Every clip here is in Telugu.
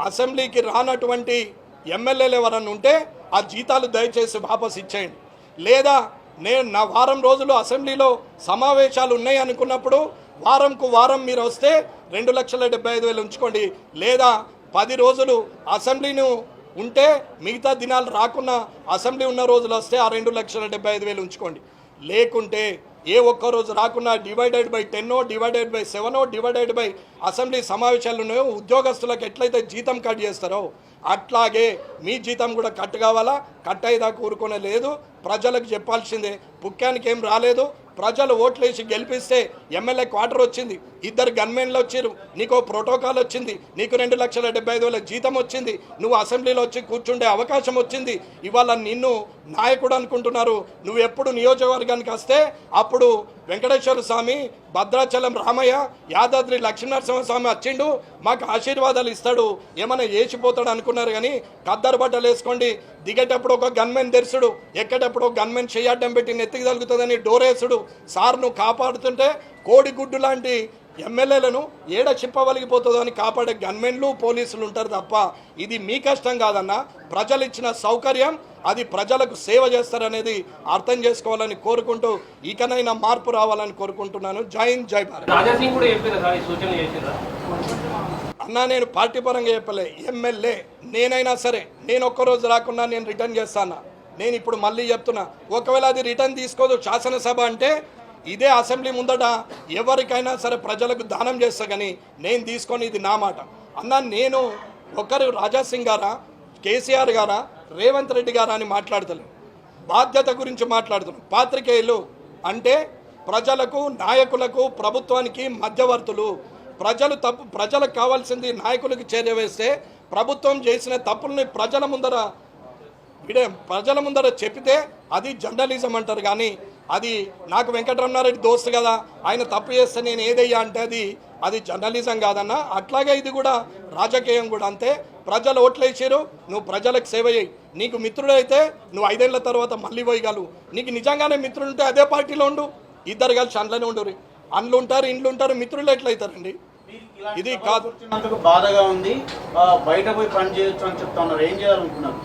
అసెంబ్లీకి రానటువంటి ఎమ్మెల్యేలు ఎవరన్నా ఉంటే ఆ జీతాలు దయచేసి వాపస్ ఇచ్చేయండి. లేదా నేను నా వారం రోజులు అసెంబ్లీలో సమావేశాలు ఉన్నాయి అనుకున్నప్పుడు వారంకు వారం మీరు వస్తే 2,75,000 ఉంచుకోండి. లేదా 10 రోజులు అసెంబ్లీని ఉంటే మిగతా దినాలు రాకున్నా అసెంబ్లీ ఉన్న రోజులు వస్తే ఆ 2,75,000 ఉంచుకోండి. లేకుంటే ఏ ఒక్క రోజు రాకున్నా divided by 10 divided by 7 divided by assembly సమావేశాలు ఉన్నాయో ఉద్యోగస్తులకు ఎట్లయితే జీతం కట్ చేస్తారో అట్లాగే మీ జీతం కూడా కట్ కావాలా. కట్ అయ్యేదాకా ఊరుకునే లేదు. ప్రజలకు చెప్పాల్సిందే. పుక్కానికి ఏం రాలేదు. ప్రజలు ఓట్లేసి గెలిపిస్తే ఎమ్మెల్యే క్వార్టర్ వచ్చింది, 2 గన్మెన్లు వచ్చారు, నీకు ప్రోటోకాల్ వచ్చింది, నీకు 2,75,000 జీతం వచ్చింది, నువ్వు అసెంబ్లీలో వచ్చి కూర్చుండే అవకాశం వచ్చింది. ఇవాళ నిన్ను నాయకుడు అనుకుంటున్నారు. నువ్వు ఎప్పుడు నియోజకవర్గానికి వస్తే అప్పుడు వెంకటేశ్వర స్వామి, భద్రాచలం రామయ్య, యాదాద్రి లక్ష్మీనరసింహస్వామి వచ్చిండు, మాకు ఆశీర్వాదాలు ఇస్తాడు, ఏమైనా వేసిపోతాడు అనుకున్నారు. కానీ కద్దరు బట్టలు వేసుకోండి, దిగేటప్పుడు ఒక గన్మెన్ తెరుసుడు, ఎక్కేటప్పుడు ఒక గన్మెన్ చెయ్యడ్డం పెట్టి నెత్తికి తగులుతుందని డోరేసుడు. సార్ను కాపాడుతుంటే కోడిగుడ్డు లాంటి ఎమ్మెల్యేలను ఏడ చిప్పవలిగిపోతుందో అని కాపాడే గన్మెన్లు పోలీసులు ఉంటారు తప్ప ఇది మీ కష్టం కాదన్న. ప్రజలు ఇచ్చిన సౌకర్యం, అది ప్రజలకు సేవ చేస్తారనేది అర్థం చేసుకోవాలని కోరుకుంటూ ఇకనైనా మార్పు రావాలని కోరుకుంటున్నాను. జై హింద్, జై భారత్. అన్నా నేను పార్టీ పరంగా చెప్పలే, ఎమ్మెల్యే నేనైనా సరే నేను ఒక్కరోజు రాకున్నా నేను రిటర్న్ చేస్తాను. నేను ఇప్పుడు మళ్ళీ చెప్తున్నా, ఒకవేళ అది రిటర్న్ తీసుకోదు శాసనసభ అంటే ఇదే అసెంబ్లీ ముందట ఎవరికైనా సరే ప్రజలకు దానం చేస్తా. కానీ నేను తీసుకొని ఇది నా మాట అన్నా. నేను ఒకరు రాజాసింగ్ గారా, కేసీఆర్ గారా, రేవంత్ రెడ్డి గారా అని మాట్లాడతలేదు. బాధ్యత గురించి మాట్లాడుతున్నాం. పాత్రికేయులు అంటే ప్రజలకు, నాయకులకు, ప్రభుత్వానికి మధ్యవర్తులు. ప్రజలకు కావాల్సింది నాయకులకు చేరవేస్తే ప్రభుత్వం చేసిన తప్పుల్ని ప్రజల ముందర చెప్పితే అది జర్నలిజం అంటారు. కానీ అది నాకు వెంకటరమణారెడ్డి దోస్తు కదా, ఆయన తప్పు చేస్తే నేను ఏదయ్యా అంటే అది జర్నలిజం కాదన్నా. అట్లాగే ఇది కూడా రాజకీయం కూడా అంతే. ప్రజలు ఓట్లేసారు, నువ్వు ప్రజలకు సేవ చేయి. నీకు మిత్రుడైతే నువ్వు 5 ఏళ్ల తర్వాత మళ్ళీ పోయగలవు. నీకు నిజంగానే మిత్రుడు ఉంటే అదే పార్టీలో ఉండు, 2 కలిసి అందులోనే ఉండరు. అండ్లు ఉంటారు, ఇండ్లు ఉంటారు, మిత్రులు ఎట్లయితారండి? ఇది కాదు. బాధగా ఉంది. బయట పోయి పని చేయొచ్చు అని చెప్తా ఉన్నారు. ఏం చేయాలనుకున్నారు?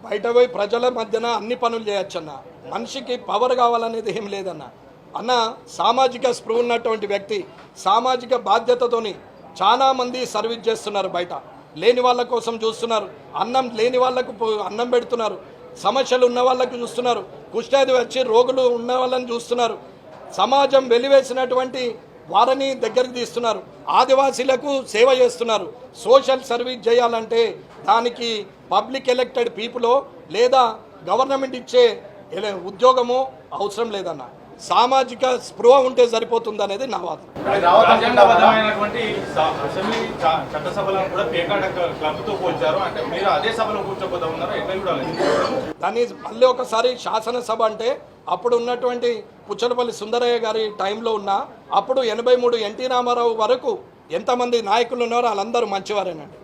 బయట పోయి ప్రజల మధ్యన అన్ని పనులు చేయొచ్చన్న. మనిషికి పవర్ కావాలనేది ఏం లేదన్న. అన్న సామాజిక స్పృహ ఉన్నటువంటి వ్యక్తి, సామాజిక బాధ్యతతోని చాలామంది సర్వీస్ చేస్తున్నారు. బయట లేని వాళ్ళ కోసం చూస్తున్నారు, అన్నం లేని వాళ్ళకు అన్నం పెడుతున్నారు, సమస్యలు ఉన్న వాళ్ళకు చూస్తున్నారు, కుష్ఠవ్యాధి వచ్చి రోగులు ఉన్న వాళ్ళని చూస్తున్నారు, సమాజం వెలివేసినటువంటి వారిని దగ్గరికి తీస్తున్నారు, ఆదివాసీలకు సేవ చేస్తున్నారు. సోషల్ సర్వీస్ చేయాలంటే దానికి పబ్లిక్ ఎలక్టెడ్ పీపుల్ లేదా గవర్నమెంట్ ఇచ్చే ఉద్యోగము అవసరం లేదన్న. సామాజిక స్పృహ ఉంటే సరిపోతుంది అనేది నా వాదన. దాన్ని మళ్ళీ ఒకసారి శాసనసభ అంటే అప్పుడు ఉన్నటువంటి పుచ్చలపల్లి సుందరయ్య గారి టైంలో ఉన్న అప్పుడు 83 ఎన్టీ రామారావు వరకు ఎంతమంది నాయకులు ఉన్నారో వాళ్ళందరూ మంచివారేనండి.